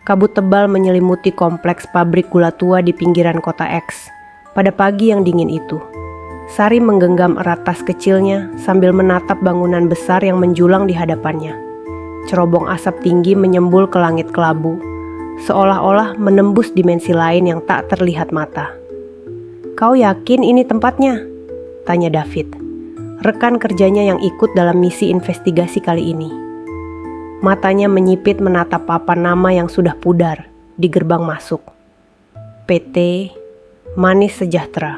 Kabut tebal menyelimuti kompleks pabrik gula tua di pinggiran kota X. Pada pagi yang dingin itu, Sari menggenggam erat tas kecilnya sambil menatap bangunan besar yang menjulang di hadapannya. Cerobong asap tinggi menyembul ke langit kelabu, seolah-olah menembus dimensi lain yang tak terlihat mata. "Kau yakin ini tempatnya?" tanya David, rekan kerjanya yang ikut dalam misi investigasi kali ini. Matanya menyipit menatap papan nama yang sudah pudar di gerbang masuk. PT Manis Sejahtera,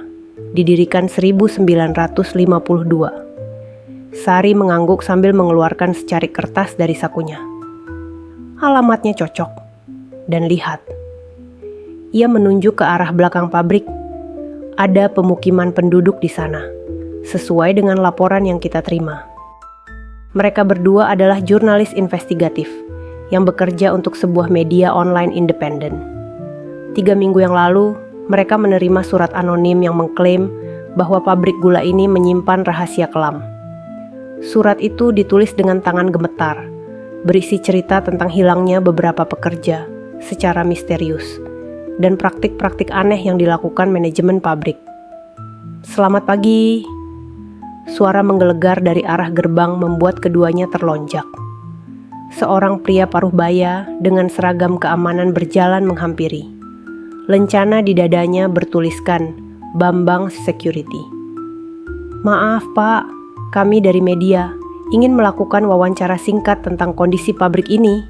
didirikan 1952. Sari mengangguk sambil mengeluarkan secarik kertas dari sakunya. Alamatnya cocok. Dan lihat. Ia menunjuk ke arah belakang pabrik. Ada pemukiman penduduk di sana, sesuai dengan laporan yang kita terima. Mereka berdua adalah jurnalis investigatif yang bekerja untuk sebuah media online independen. 3 minggu yang lalu, mereka menerima surat anonim yang mengklaim bahwa pabrik gula ini menyimpan rahasia kelam. Surat itu ditulis dengan tangan gemetar, berisi cerita tentang hilangnya beberapa pekerja secara misterius dan praktik-praktik aneh yang dilakukan manajemen pabrik. "Selamat pagi." Suara menggelegar dari arah gerbang membuat keduanya terlonjak. Seorang pria paruh baya dengan seragam keamanan berjalan menghampiri. Lencana di dadanya bertuliskan Bambang Security. "Maaf Pak, kami dari media ingin melakukan wawancara singkat tentang kondisi pabrik ini,"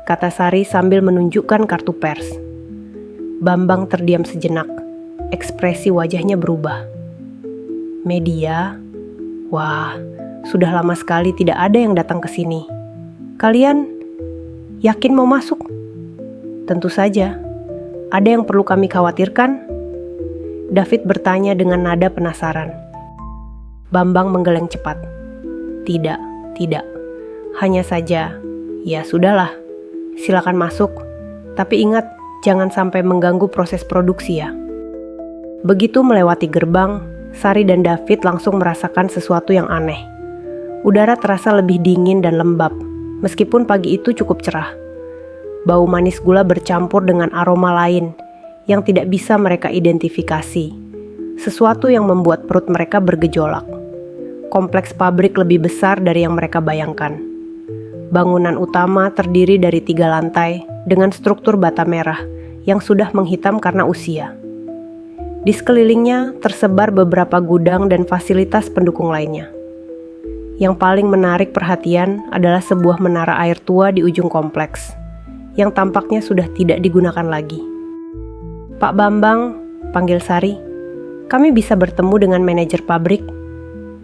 kata Sari sambil menunjukkan kartu pers. Bambang terdiam sejenak, ekspresi wajahnya berubah. "Media? Wah, sudah lama sekali tidak ada yang datang ke sini. Kalian yakin mau masuk?" "Tentu saja. Ada yang perlu kami khawatirkan?" David bertanya dengan nada penasaran. Bambang menggeleng cepat. Tidak. Hanya saja, ya sudahlah. Silakan masuk. Tapi ingat, jangan sampai mengganggu proses produksi ya." Begitu melewati gerbang, Sari dan David langsung merasakan sesuatu yang aneh. Udara terasa lebih dingin dan lembab, meskipun pagi itu cukup cerah. Bau manis gula bercampur dengan aroma lain yang tidak bisa mereka identifikasi. Sesuatu yang membuat perut mereka bergejolak. Kompleks pabrik lebih besar dari yang mereka bayangkan. Bangunan utama terdiri dari 3 lantai dengan struktur bata merah yang sudah menghitam karena usia. Di sekelilingnya tersebar beberapa gudang dan fasilitas pendukung lainnya. Yang paling menarik perhatian adalah sebuah menara air tua di ujung kompleks, yang tampaknya sudah tidak digunakan lagi. "Pak Bambang," panggil Sari, "kami bisa bertemu dengan manajer pabrik."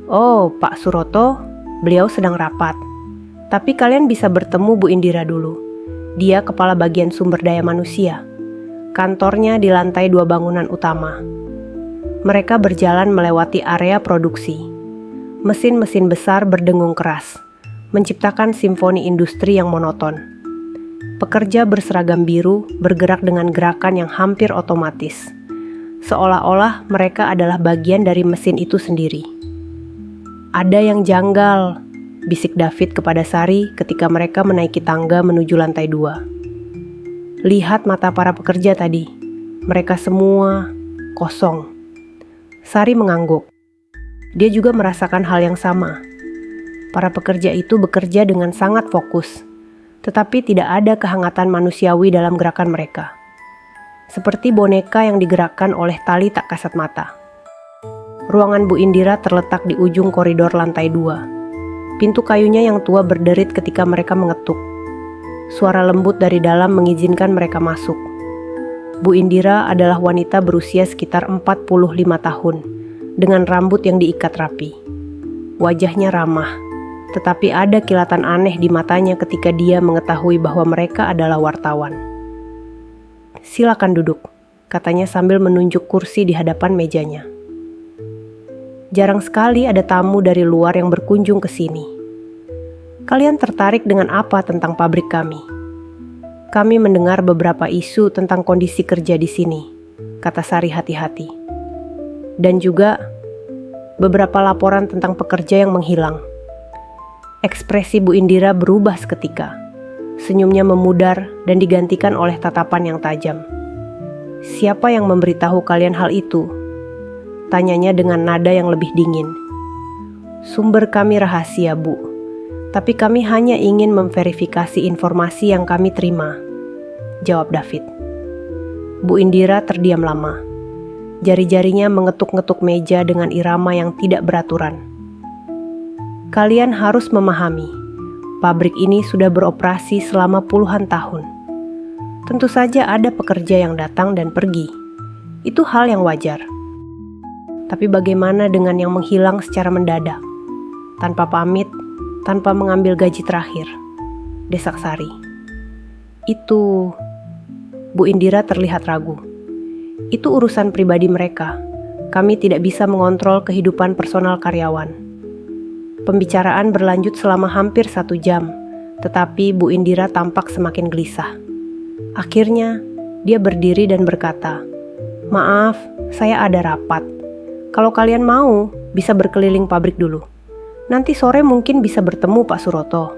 "Oh, Pak Suroto, beliau sedang rapat. Tapi kalian bisa bertemu Bu Indira dulu. Dia kepala bagian sumber daya manusia. Kantornya di lantai 2 bangunan utama." Mereka berjalan melewati area produksi. Mesin-mesin besar berdengung keras, menciptakan simfoni industri yang monoton. Pekerja berseragam biru bergerak dengan gerakan yang hampir otomatis, seolah-olah mereka adalah bagian dari mesin itu sendiri. "Ada yang janggal," bisik David kepada Sari ketika mereka menaiki tangga menuju lantai 2. "Lihat mata para pekerja tadi. Mereka semua kosong." Sari mengangguk. Dia juga merasakan hal yang sama. Para pekerja itu bekerja dengan sangat fokus, tetapi tidak ada kehangatan manusiawi dalam gerakan mereka. Seperti boneka yang digerakkan oleh tali tak kasat mata. Ruangan Bu Indira terletak di ujung koridor lantai 2. Pintu kayunya yang tua berderit ketika mereka mengetuk. Suara lembut dari dalam mengizinkan mereka masuk. Bu Indira adalah wanita berusia sekitar 45 tahun, dengan rambut yang diikat rapi. Wajahnya ramah, tetapi ada kilatan aneh di matanya ketika dia mengetahui bahwa mereka adalah wartawan. "Silakan duduk," katanya sambil menunjuk kursi di hadapan mejanya. "Jarang sekali ada tamu dari luar yang berkunjung ke sini. Kalian tertarik dengan apa tentang pabrik kami?" "Kami mendengar beberapa isu tentang kondisi kerja di sini," kata Sari hati-hati. "Dan juga beberapa laporan tentang pekerja yang menghilang." Ekspresi Bu Indira berubah seketika. Senyumnya memudar dan digantikan oleh tatapan yang tajam. "Siapa yang memberitahu kalian hal itu?" Tanyanya dengan nada yang lebih dingin. "Sumber kami rahasia, Bu. Tapi kami hanya ingin memverifikasi informasi yang kami terima," jawab David. Bu Indira terdiam lama. Jari-jarinya mengetuk-ngetuk meja dengan irama yang tidak beraturan. "Kalian harus memahami, pabrik ini sudah beroperasi selama puluhan tahun. Tentu saja ada pekerja yang datang dan pergi. Itu hal yang wajar. Tapi bagaimana dengan yang menghilang secara mendadak, tanpa pamit, tanpa mengambil gaji terakhir?" desak Sari. "Itu..." Bu Indira terlihat ragu. "Itu urusan pribadi mereka. Kami tidak bisa mengontrol kehidupan personal karyawan." Pembicaraan berlanjut selama hampir 1 jam, tetapi Bu Indira tampak semakin gelisah. Akhirnya, dia berdiri dan berkata, "Maaf, saya ada rapat. Kalau kalian mau, bisa berkeliling pabrik dulu. Nanti sore mungkin bisa bertemu Pak Suroto."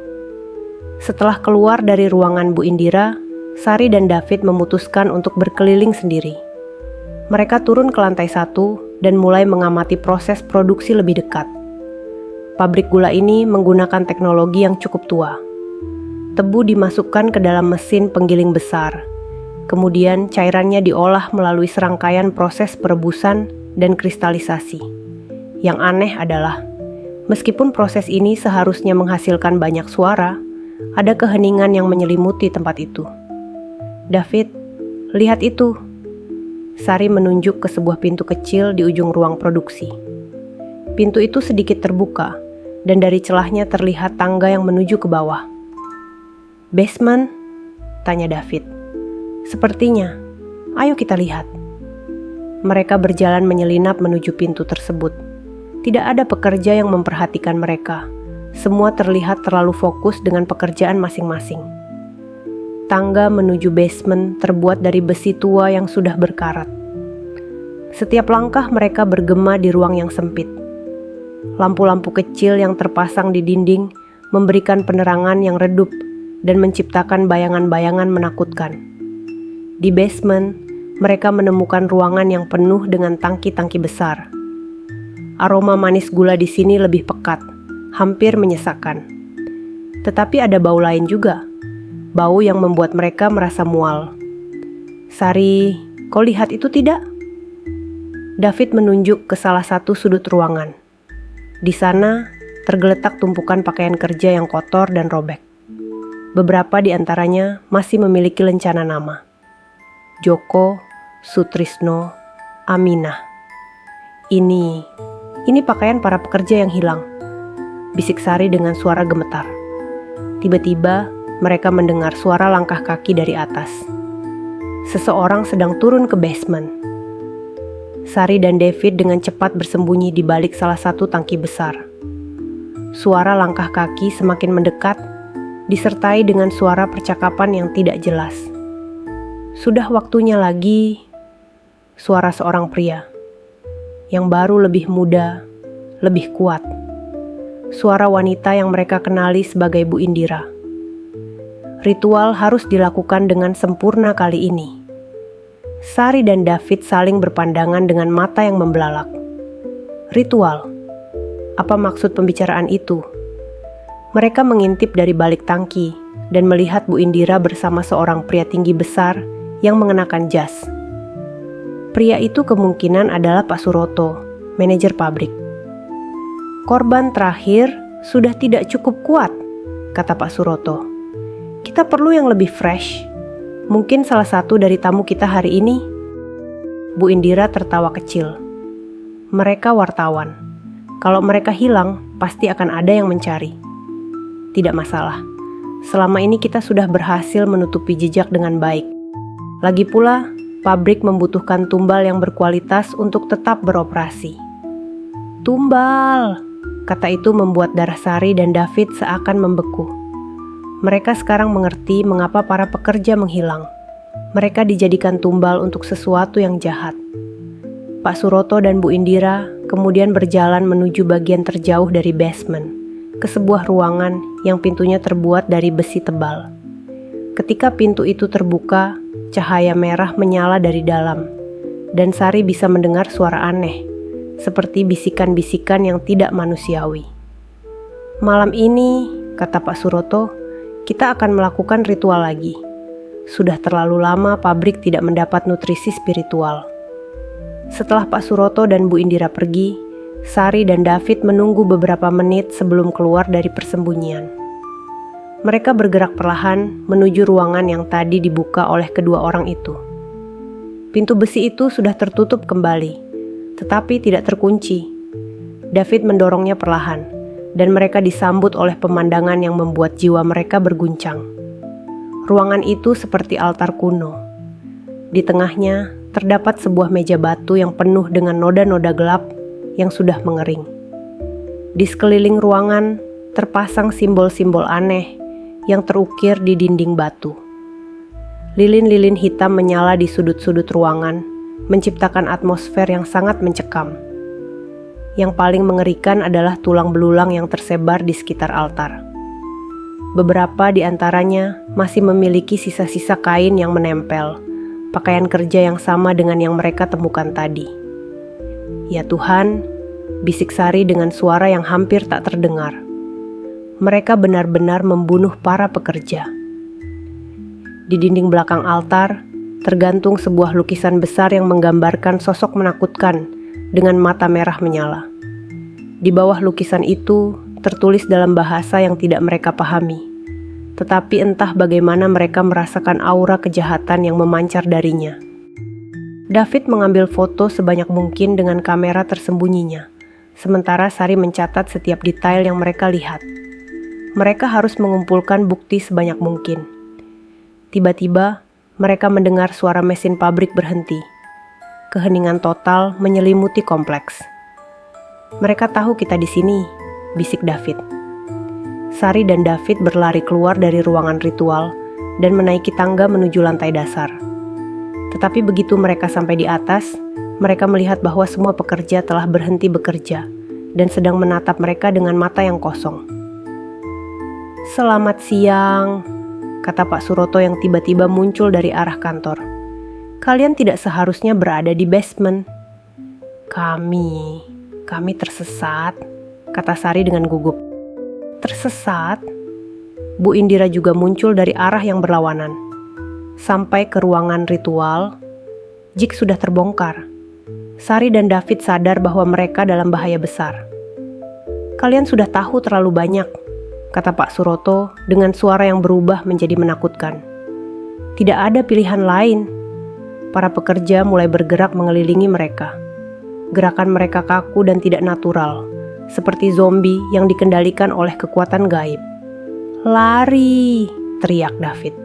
Setelah keluar dari ruangan Bu Indira, Sari dan David memutuskan untuk berkeliling sendiri. Mereka turun ke lantai 1 dan mulai mengamati proses produksi lebih dekat. Pabrik gula ini menggunakan teknologi yang cukup tua. Tebu dimasukkan ke dalam mesin penggiling besar. Kemudian cairannya diolah melalui serangkaian proses perebusan dan kristalisasi. Yang aneh adalah, meskipun proses ini seharusnya menghasilkan banyak suara, ada keheningan yang menyelimuti tempat itu. "David, lihat itu." Sari menunjuk ke sebuah pintu kecil di ujung ruang produksi. Pintu itu sedikit terbuka, dan dari celahnya terlihat tangga yang menuju ke bawah. "Basement?" tanya David. "Sepertinya. Ayo kita lihat." Mereka berjalan menyelinap menuju pintu tersebut. Tidak ada pekerja yang memperhatikan mereka. Semua terlihat terlalu fokus dengan pekerjaan masing-masing. Tangga menuju basement terbuat dari besi tua yang sudah berkarat. Setiap langkah mereka bergema di ruang yang sempit. Lampu-lampu kecil yang terpasang di dinding memberikan penerangan yang redup dan menciptakan bayangan-bayangan menakutkan. Di basement, mereka menemukan ruangan yang penuh dengan tangki-tangki besar. Aroma manis gula di sini lebih pekat, hampir menyesakkan. Tetapi ada bau lain juga. Bau yang membuat mereka merasa mual. "Sari, kau lihat itu tidak?" David menunjuk ke salah satu sudut ruangan. Di sana, tergeletak tumpukan pakaian kerja yang kotor dan robek. Beberapa di antaranya masih memiliki lencana nama. Joko, Sutrisno, Aminah. Ini pakaian para pekerja yang hilang," bisik Sari dengan suara gemetar. Tiba-tiba, mereka mendengar suara langkah kaki dari atas. Seseorang sedang turun ke basement. Sari dan David dengan cepat bersembunyi di balik salah satu tangki besar. Suara langkah kaki semakin mendekat, disertai dengan suara percakapan yang tidak jelas. "Sudah waktunya lagi," suara seorang pria. Yang baru lebih muda, lebih kuat. Suara wanita yang mereka kenali sebagai Bu Indira. Ritual harus dilakukan dengan sempurna kali ini. Sari dan David saling berpandangan dengan mata yang membelalak. Ritual? Apa maksud pembicaraan itu? Mereka mengintip dari balik tangki dan melihat Bu Indira bersama seorang pria tinggi besar yang mengenakan jas. Pria itu kemungkinan adalah Pak Suroto, manajer pabrik. "Korban terakhir sudah tidak cukup kuat," kata Pak Suroto. "Kita perlu yang lebih fresh. Mungkin salah satu dari tamu kita hari ini." Bu Indira tertawa kecil. "Mereka wartawan. Kalau mereka hilang, pasti akan ada yang mencari. Tidak masalah. Selama ini kita sudah berhasil menutupi jejak dengan baik. Lagi pula, pabrik membutuhkan tumbal yang berkualitas untuk tetap beroperasi." "Tumbal!" Kata itu membuat darah Sari dan David seakan membeku. Mereka sekarang mengerti mengapa para pekerja menghilang. Mereka dijadikan tumbal untuk sesuatu yang jahat. Pak Suroto dan Bu Indira kemudian berjalan menuju bagian terjauh dari basement, ke sebuah ruangan yang pintunya terbuat dari besi tebal. Ketika pintu itu terbuka, cahaya merah menyala dari dalam, dan Sari bisa mendengar suara aneh, seperti bisikan-bisikan yang tidak manusiawi. "Malam ini," kata Pak Suroto, "kita akan melakukan ritual lagi. Sudah terlalu lama pabrik tidak mendapat nutrisi spiritual." Setelah Pak Suroto dan Bu Indira pergi, Sari dan David menunggu beberapa menit sebelum keluar dari persembunyian. Mereka bergerak perlahan menuju ruangan yang tadi dibuka oleh kedua orang itu. Pintu besi itu sudah tertutup kembali, tetapi tidak terkunci. David mendorongnya perlahan, dan mereka disambut oleh pemandangan yang membuat jiwa mereka berguncang. Ruangan itu seperti altar kuno. Di tengahnya terdapat sebuah meja batu yang penuh dengan noda-noda gelap yang sudah mengering. Di sekeliling ruangan terpasang simbol-simbol aneh yang terukir di dinding batu. Lilin-lilin hitam menyala di sudut-sudut ruangan, menciptakan atmosfer yang sangat mencekam. Yang paling mengerikan adalah tulang belulang yang tersebar di sekitar altar. Beberapa di antaranya masih memiliki sisa-sisa kain yang menempel, pakaian kerja yang sama dengan yang mereka temukan tadi. "Ya Tuhan," bisik Sari dengan suara yang hampir tak terdengar. "Mereka benar-benar membunuh para pekerja." Di dinding belakang altar, tergantung sebuah lukisan besar yang menggambarkan sosok menakutkan dengan mata merah menyala. Di bawah lukisan itu tertulis dalam bahasa yang tidak mereka pahami, tetapi entah bagaimana mereka merasakan aura kejahatan yang memancar darinya. David mengambil foto sebanyak mungkin dengan kamera tersembunyinya, sementara Sari mencatat setiap detail yang mereka lihat. Mereka harus mengumpulkan bukti sebanyak mungkin. Tiba-tiba, mereka mendengar suara mesin pabrik berhenti. Keheningan total menyelimuti kompleks. "Mereka tahu kita di sini," bisik David. Sari dan David berlari keluar dari ruangan ritual dan menaiki tangga menuju lantai dasar. Tetapi begitu mereka sampai di atas, mereka melihat bahwa semua pekerja telah berhenti bekerja dan sedang menatap mereka dengan mata yang kosong. "Selamat siang," kata Pak Suroto yang tiba-tiba muncul dari arah kantor. "Kalian tidak seharusnya berada di basement." Kami tersesat," kata Sari dengan gugup. "Tersesat?" Bu Indira juga muncul dari arah yang berlawanan. Sampai ke ruangan ritual, jig sudah terbongkar. Sari dan David sadar bahwa mereka dalam bahaya besar. "Kalian sudah tahu terlalu banyak," kata Pak Suroto dengan suara yang berubah menjadi menakutkan. "Tidak ada pilihan lain." Para pekerja mulai bergerak mengelilingi mereka. Gerakan mereka kaku dan tidak natural, seperti zombie yang dikendalikan oleh kekuatan gaib. "Lari!" teriak David.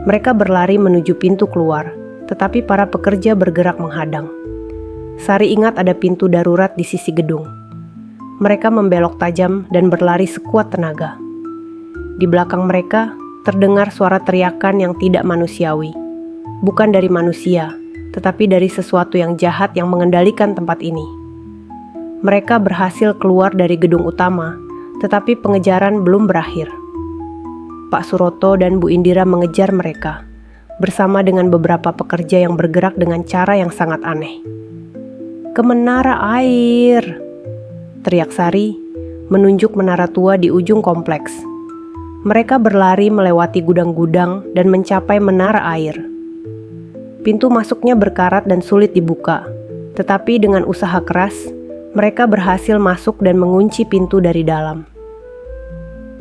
Mereka berlari menuju pintu keluar, tetapi para pekerja bergerak menghadang. Sari ingat ada pintu darurat di sisi gedung. Mereka membelok tajam dan berlari sekuat tenaga. Di belakang mereka terdengar suara teriakan yang tidak manusiawi. Bukan dari manusia, tetapi dari sesuatu yang jahat yang mengendalikan tempat ini. Mereka berhasil keluar dari gedung utama, tetapi pengejaran belum berakhir. Pak Suroto dan Bu Indira mengejar mereka, bersama dengan beberapa pekerja yang bergerak dengan cara yang sangat aneh. "Ke menara air!" teriak Sari, menunjuk menara tua di ujung kompleks. Mereka berlari melewati gudang-gudang dan mencapai menara air. Pintu masuknya berkarat dan sulit dibuka, tetapi dengan usaha keras, mereka berhasil masuk dan mengunci pintu dari dalam.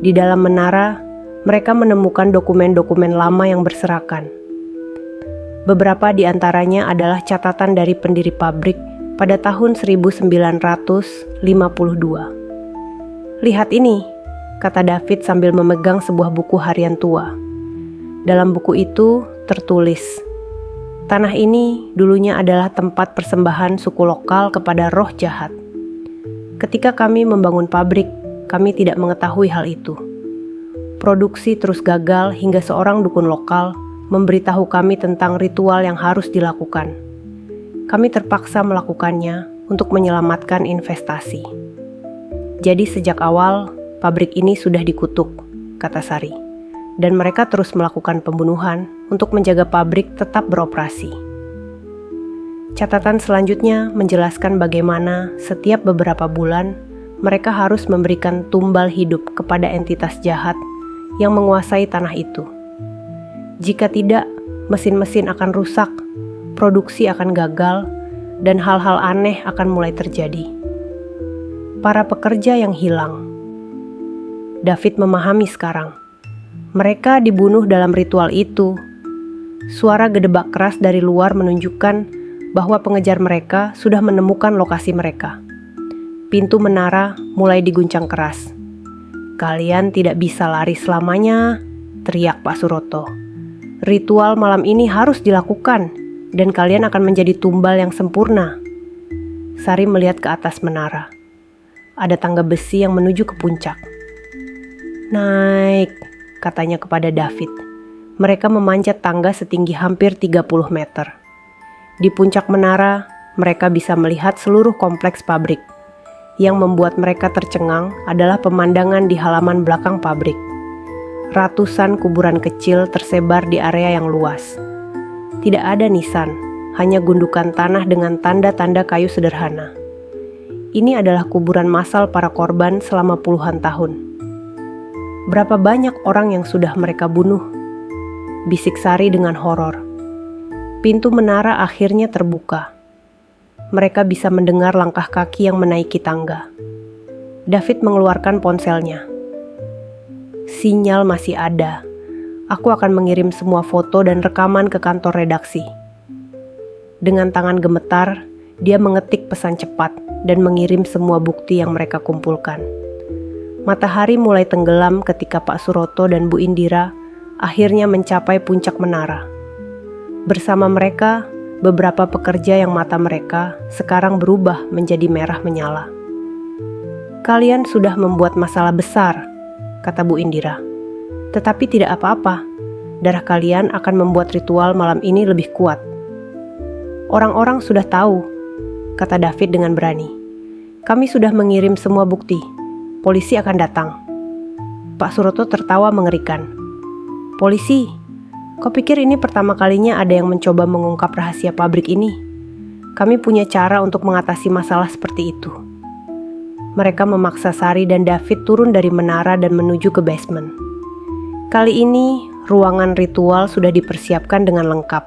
Di dalam menara, mereka menemukan dokumen-dokumen lama yang berserakan. Beberapa di antaranya adalah catatan dari pendiri pabrik pada tahun 1952. "Lihat ini," kata David sambil memegang sebuah buku harian tua. Dalam buku itu tertulis, "Tanah ini dulunya adalah tempat persembahan suku lokal kepada roh jahat. Ketika kami membangun pabrik, kami tidak mengetahui hal itu. Produksi terus gagal hingga seorang dukun lokal memberitahu kami tentang ritual yang harus dilakukan. Kami terpaksa melakukannya untuk menyelamatkan investasi. Jadi sejak awal, pabrik ini sudah dikutuk," kata Sari. dan mereka terus melakukan pembunuhan untuk menjaga pabrik tetap beroperasi. Catatan selanjutnya menjelaskan bagaimana setiap beberapa bulan mereka harus memberikan tumbal hidup kepada entitas jahat yang menguasai tanah itu. Jika tidak, mesin-mesin akan rusak, produksi akan gagal, dan hal-hal aneh akan mulai terjadi. Para pekerja yang hilang. David memahami sekarang. Mereka dibunuh dalam ritual itu. Suara gedebak keras dari luar menunjukkan bahwa pengejar mereka sudah menemukan lokasi mereka. Pintu menara mulai diguncang keras. "Kalian tidak bisa lari selamanya," teriak Pak Suroto. "Ritual malam ini harus dilakukan, dan kalian akan menjadi tumbal yang sempurna." Sari melihat ke atas menara. Ada tangga besi yang menuju ke puncak. "Naik," katanya kepada David. Mereka memanjat tangga setinggi hampir 30 meter. Di puncak menara, mereka bisa melihat seluruh kompleks pabrik. Yang membuat mereka tercengang adalah pemandangan di halaman belakang pabrik. Ratusan kuburan kecil tersebar di area yang luas. Tidak ada nisan, hanya gundukan tanah dengan tanda-tanda kayu sederhana. Ini adalah kuburan massal para korban selama puluhan tahun. "Berapa banyak orang yang sudah mereka bunuh?" bisik Sari dengan horor. Pintu menara akhirnya terbuka. Mereka bisa mendengar langkah kaki yang menaiki tangga. David mengeluarkan ponselnya. "Sinyal masih ada. Aku akan mengirim semua foto dan rekaman ke kantor redaksi." Dengan tangan gemetar, dia mengetik pesan cepat dan mengirim semua bukti yang mereka kumpulkan. Matahari mulai tenggelam ketika Pak Suroto dan Bu Indira akhirnya mencapai puncak menara. Bersama mereka, beberapa pekerja yang mata mereka sekarang berubah menjadi merah menyala. "Kalian sudah membuat masalah besar," kata Bu Indira. "Tetapi tidak apa-apa. Darah kalian akan membuat ritual malam ini lebih kuat." "Orang-orang sudah tahu," kata David dengan berani. "Kami sudah mengirim semua bukti. Polisi akan datang." Pak Suroto tertawa mengerikan. "Polisi? Kau pikir ini pertama kalinya ada yang mencoba mengungkap rahasia pabrik ini? Kami punya cara untuk mengatasi masalah seperti itu." Mereka memaksa Sari dan David turun dari menara dan menuju ke basement. Kali ini, ruangan ritual sudah dipersiapkan dengan lengkap.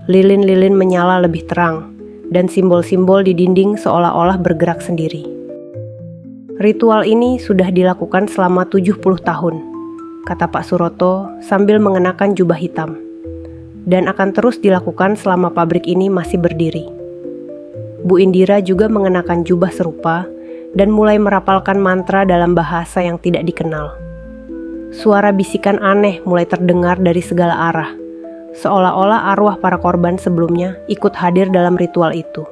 Lilin-lilin menyala lebih terang, dan simbol-simbol di dinding seolah-olah bergerak sendiri. "Ritual ini sudah dilakukan selama 70 tahun, kata Pak Suroto sambil mengenakan jubah hitam. "Dan akan terus dilakukan selama pabrik ini masih berdiri." Bu Indira juga mengenakan jubah serupa dan mulai merapalkan mantra dalam bahasa yang tidak dikenal. Suara bisikan aneh mulai terdengar dari segala arah, seolah-olah arwah para korban sebelumnya ikut hadir dalam ritual itu.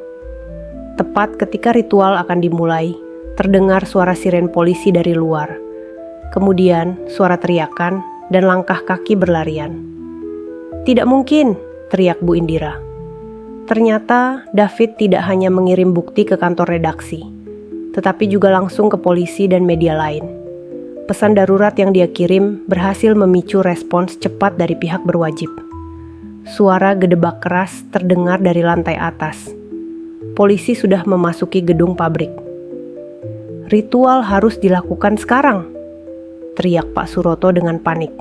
Tepat ketika ritual akan dimulai, terdengar suara siren polisi dari luar. Kemudian suara teriakan dan langkah kaki berlarian. "Tidak mungkin," teriak Bu Indira. Ternyata David tidak hanya mengirim bukti ke kantor redaksi, tetapi juga langsung ke polisi dan media lain. Pesan darurat yang dia kirim berhasil memicu respons cepat dari pihak berwajib. Suara gedebak keras terdengar dari lantai atas. Polisi sudah memasuki gedung pabrik. "Ritual harus dilakukan sekarang," teriak Pak Suroto dengan panik.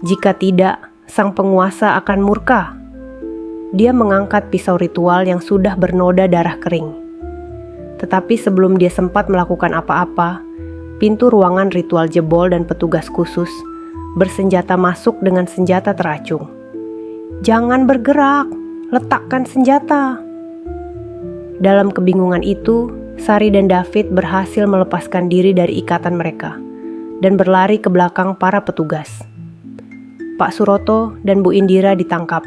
"Jika tidak, sang penguasa akan murka." Dia mengangkat pisau ritual yang sudah bernoda darah kering. Tetapi sebelum dia sempat melakukan apa-apa, pintu ruangan ritual jebol dan petugas khusus bersenjata masuk dengan senjata teracung. "Jangan bergerak, letakkan senjata." Dalam kebingungan itu, Sari dan David berhasil melepaskan diri dari ikatan mereka dan berlari ke belakang para petugas. Pak Suroto dan Bu Indira ditangkap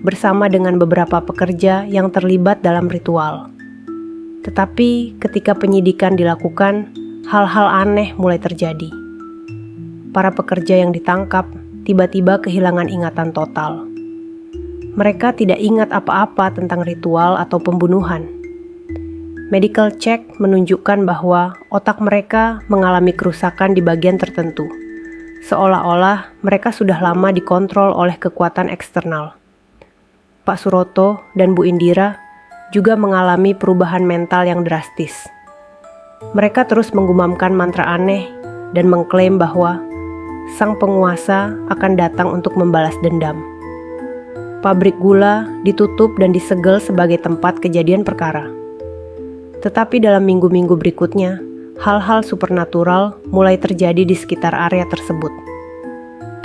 bersama dengan beberapa pekerja yang terlibat dalam ritual. Tetapi ketika penyidikan dilakukan, hal-hal aneh mulai terjadi. Para pekerja yang ditangkap tiba-tiba kehilangan ingatan total. Mereka tidak ingat apa-apa tentang ritual atau pembunuhan. Medical check menunjukkan bahwa otak mereka mengalami kerusakan di bagian tertentu, seolah-olah mereka sudah lama dikontrol oleh kekuatan eksternal. Pak Suroto dan Bu Indira juga mengalami perubahan mental yang drastis. Mereka terus menggumamkan mantra aneh dan mengklaim bahwa sang penguasa akan datang untuk membalas dendam. Pabrik gula ditutup dan disegel sebagai tempat kejadian perkara. Tetapi dalam minggu-minggu berikutnya, hal-hal supernatural mulai terjadi di sekitar area tersebut.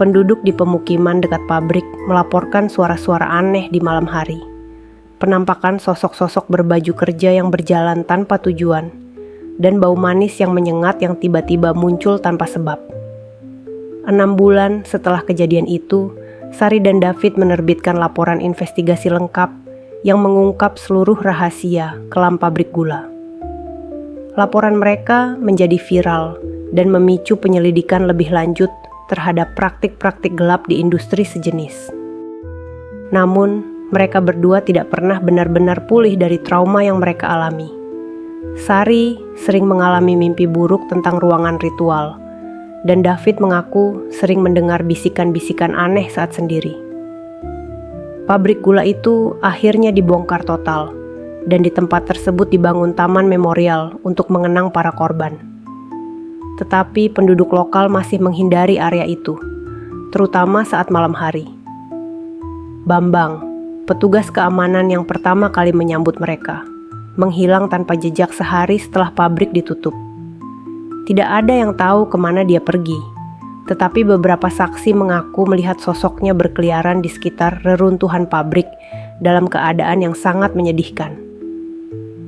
Penduduk di pemukiman dekat pabrik melaporkan suara-suara aneh di malam hari. Penampakan sosok-sosok berbaju kerja yang berjalan tanpa tujuan, dan bau manis yang menyengat yang tiba-tiba muncul tanpa sebab. 6 bulan setelah kejadian itu, Sari dan David menerbitkan laporan investigasi lengkap yang mengungkap seluruh rahasia kelam pabrik gula. Laporan mereka menjadi viral dan memicu penyelidikan lebih lanjut terhadap praktik-praktik gelap di industri sejenis. Namun, mereka berdua tidak pernah benar-benar pulih dari trauma yang mereka alami. Sari sering mengalami mimpi buruk tentang ruangan ritual, dan David mengaku sering mendengar bisikan-bisikan aneh saat sendiri. Pabrik gula itu akhirnya dibongkar total, dan di tempat tersebut dibangun taman memorial untuk mengenang para korban. Tetapi penduduk lokal masih menghindari area itu, terutama saat malam hari. Bambang, petugas keamanan yang pertama kali menyambut mereka, menghilang tanpa jejak sehari setelah pabrik ditutup. Tidak ada yang tahu kemana dia pergi, tetapi beberapa saksi mengaku melihat sosoknya berkeliaran di sekitar reruntuhan pabrik dalam keadaan yang sangat menyedihkan.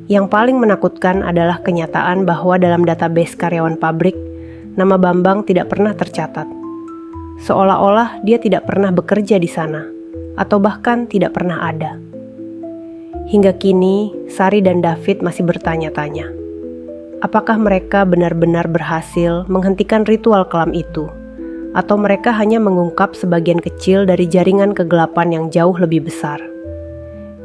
Yang paling menakutkan adalah kenyataan bahwa dalam database karyawan pabrik, nama Bambang tidak pernah tercatat. Seolah-olah dia tidak pernah bekerja di sana, atau bahkan tidak pernah ada. Hingga kini, Sari dan David masih bertanya-tanya. Apakah mereka benar-benar berhasil menghentikan ritual kelam itu? Atau mereka hanya mengungkap sebagian kecil dari jaringan kegelapan yang jauh lebih besar?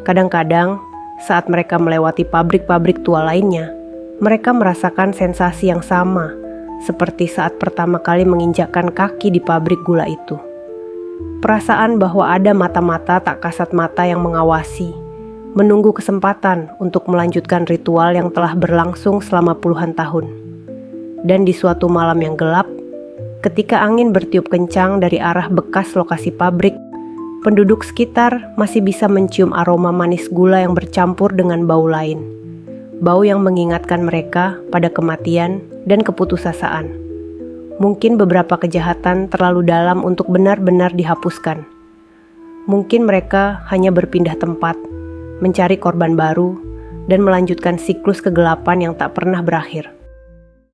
Kadang-kadang, saat mereka melewati pabrik-pabrik tua lainnya, mereka merasakan sensasi yang sama, seperti saat pertama kali menginjakkan kaki di pabrik gula itu. Perasaan bahwa ada mata-mata tak kasat mata yang mengawasi, menunggu kesempatan untuk melanjutkan ritual yang telah berlangsung selama puluhan tahun. Dan di suatu malam yang gelap, ketika angin bertiup kencang dari arah bekas lokasi pabrik, penduduk sekitar masih bisa mencium aroma manis gula yang bercampur dengan bau lain. Bau yang mengingatkan mereka pada kematian dan keputusasaan. Mungkin beberapa kejahatan terlalu dalam untuk benar-benar dihapuskan. Mungkin mereka hanya berpindah tempat, mencari korban baru, dan melanjutkan siklus kegelapan yang tak pernah berakhir.